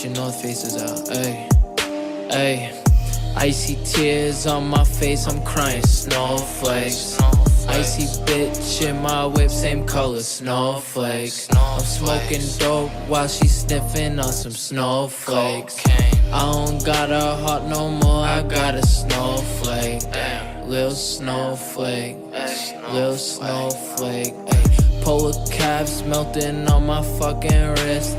your North Faces out, ayy, ayy. Icy tears on my face, I'm crying, snowflakes. Icy bitch in my whip, same color, snowflakes. I'm smoking dope while she sniffing on some snowflakes. I don't got a heart no more, I got a snowflake. Lil snowflake, lil snowflake. Polar caps melting on my fucking wrist.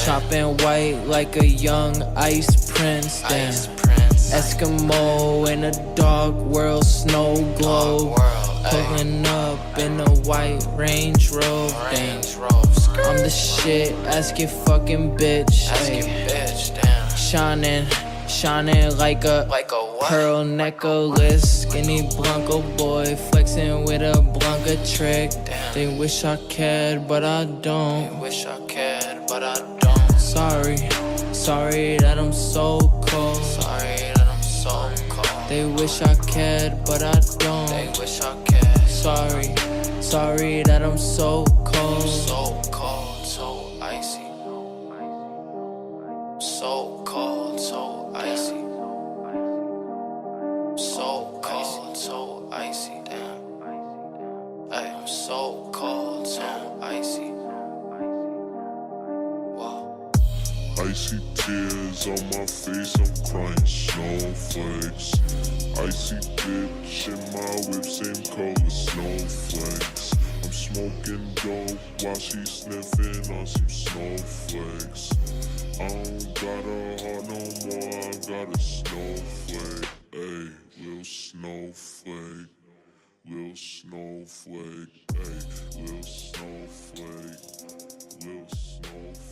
Chopping white like a young ice prince. Damn. Eskimo in a dark world, snow globe. Pulling up in a white Range Rover. Damn. I'm the shit, ask your fucking bitch. Shining like a pearl necklace. Skinny Blanco boy flexing with a Blanca trick. They wish I cared, but I don't. Sorry that I'm so cold. They wish I cared, but I don't. Sorry that I'm so cold. So icy. So cold, so icy. So cold, so icy. Damn. Ay, I'm so cold, so icy. Wow. Icy tears on my face, I'm crying, snowflakes. Icy bitch in my whip, same color, snowflakes. I'm smoking dope while she sniffing on some snowflakes. I don't got a heart no more, I got a snowflake. Ayy, lil snowflake, lil snowflake, ayy, lil snowflake, lil snowflake.